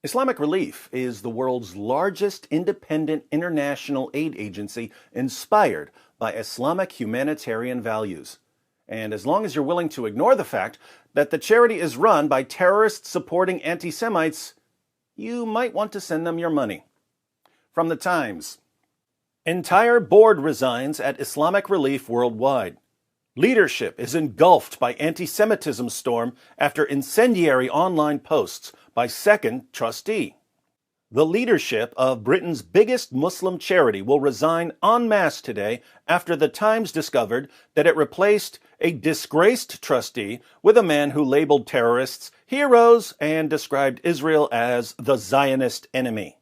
Islamic Relief is the world's largest independent international aid agency inspired by Islamic humanitarian values. And as long as you're willing to ignore the fact that the charity is run by terrorists supporting anti-Semites, you might want to send them your money. From the Times: Entire board resigns at Islamic Relief Worldwide. Leadership is engulfed by anti-Semitism storm after incendiary online posts by second trustee. The leadership of Britain's biggest Muslim charity will resign en masse today after the Times discovered that it replaced a disgraced trustee with a man who labeled terrorists heroes and described Israel as the Zionist enemy.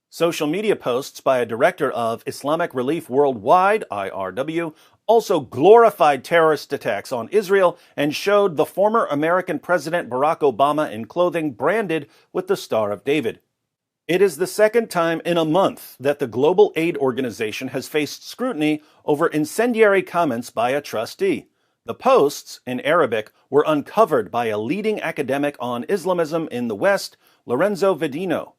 Social media posts by a director of Islamic Relief Worldwide, IRW, also glorified terrorist attacks on Israel and showed the former American President Barack Obama in clothing branded with the Star of David. It is the second time in a month that the global aid organization has faced scrutiny over incendiary comments by a trustee. The posts, in Arabic, were uncovered by a leading academic on Islamism in the West, Lorenzo Vidino.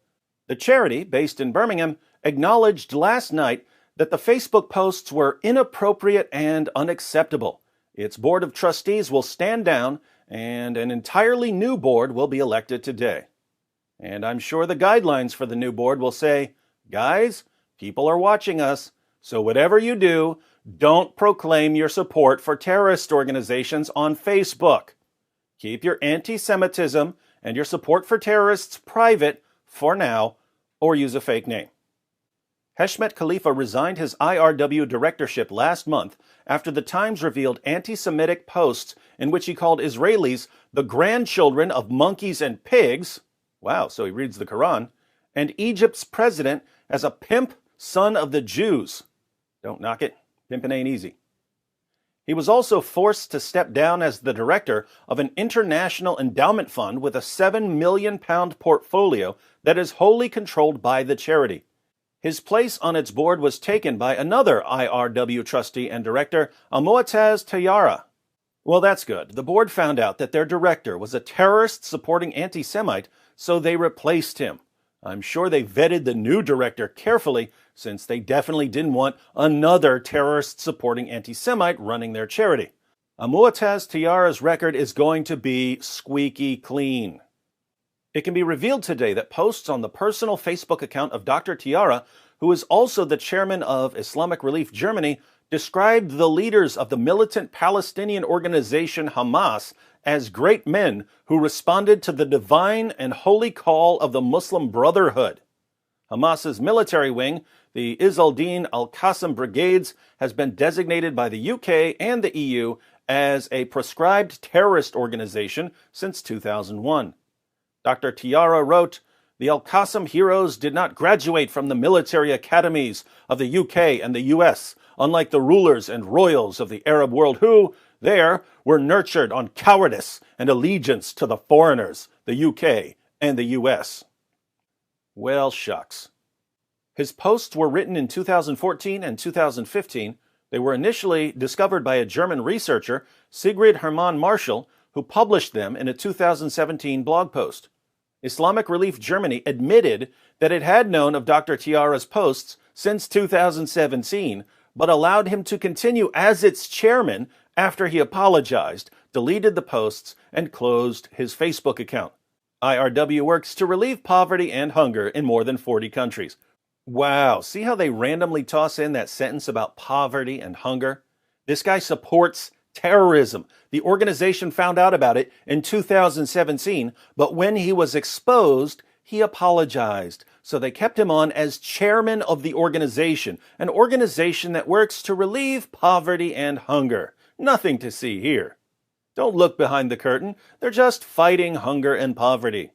The charity, based in Birmingham, acknowledged last night that the Facebook posts were inappropriate and unacceptable. Its board of trustees will stand down, and an entirely new board will be elected today. And I'm sure the guidelines for the new board will say, guys, people are watching us, so whatever you do, don't proclaim your support for terrorist organizations on Facebook. Keep your anti-Semitism and your support for terrorists private for now, or use a fake name. Heshmet Khalifa resigned his IRW directorship last month after the Times revealed anti-Semitic posts in which he called Israelis the grandchildren of monkeys and pigs, wow, so he reads the Quran, and Egypt's president as a pimp son of the Jews. Don't knock it, pimping ain't easy. He was also forced to step down as the director of an international endowment fund with a £7 million portfolio that is wholly controlled by the charity. His place on its board was taken by another IRW trustee and director, Mu'taz Tayyara. Well, that's good. The board found out that their director was a terrorist-supporting anti-Semite, so they replaced him. I'm sure they vetted the new director carefully, since they definitely didn't want another terrorist-supporting anti-Semite running their charity. Mu'taz Tayyara's record is going to be squeaky clean. It can be revealed today that posts on the personal Facebook account of Dr. Tayyara, who is also the chairman of Islamic Relief Germany, described the leaders of the militant Palestinian organization Hamas as great men who responded to the divine and holy call of the Muslim Brotherhood. Hamas's military wing, the Izz al-Din al-Qassam Brigades, has been designated by the UK and the EU as a proscribed terrorist organization since 2001. Dr. Tayyara wrote, "The Al-Qassam heroes did not graduate from the military academies of the UK and the US, unlike the rulers and royals of the Arab world who, there, were nurtured on cowardice and allegiance to the foreigners, the UK and the US." Well, shucks. His posts were written in 2014 and 2015. They were initially discovered by a German researcher, Sigrid Hermann Marschall, who published them in a 2017 blog post. Islamic Relief Germany admitted that it had known of Dr. Tayyara's posts since 2017, but allowed him to continue as its chairman after he apologized, deleted the posts, and closed his Facebook account. IRW works to relieve poverty and hunger in more than 40 countries. Wow, see how they randomly toss in that sentence about poverty and hunger? This guy supports terrorism. The organization found out about it in 2017, but when he was exposed, he apologized. So they kept him on as chairman of the organization, an organization that works to relieve poverty and hunger. Nothing to see here. Don't look behind the curtain. They're just fighting hunger and poverty.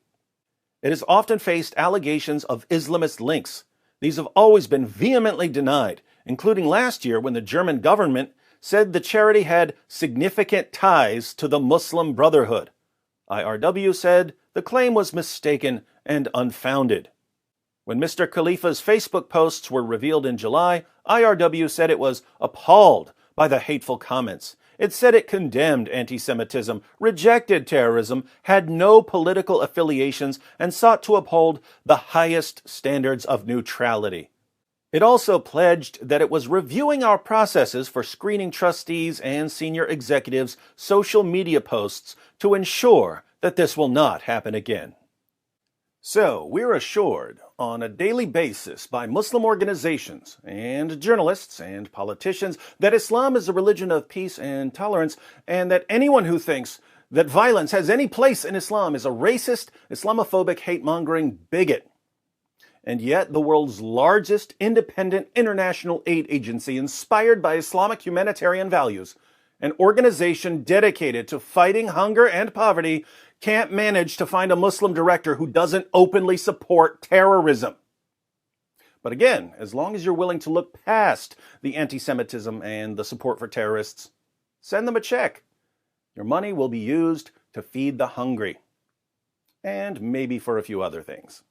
It has often faced allegations of Islamist links. These have always been vehemently denied, including last year when the German government said the charity had significant ties to the Muslim Brotherhood. IRW said the claim was mistaken and unfounded. When Mr. Khalifa's Facebook posts were revealed in July, IRW said it was appalled by the hateful comments. It said it condemned anti-Semitism, rejected terrorism, had no political affiliations, and sought to uphold the highest standards of neutrality. It also pledged that it was reviewing our processes for screening trustees and senior executives' social media posts to ensure that this will not happen again. So, we're assured on a daily basis by Muslim organizations and journalists and politicians that Islam is a religion of peace and tolerance, and that anyone who thinks that violence has any place in Islam is a racist, Islamophobic, hate-mongering bigot. And yet, the world's largest independent international aid agency inspired by Islamic humanitarian values, an organization dedicated to fighting hunger and poverty, can't manage to find a Muslim director who doesn't openly support terrorism. But again, as long as you're willing to look past the anti-Semitism and the support for terrorists, send them a check. Your money will be used to feed the hungry. And maybe for a few other things.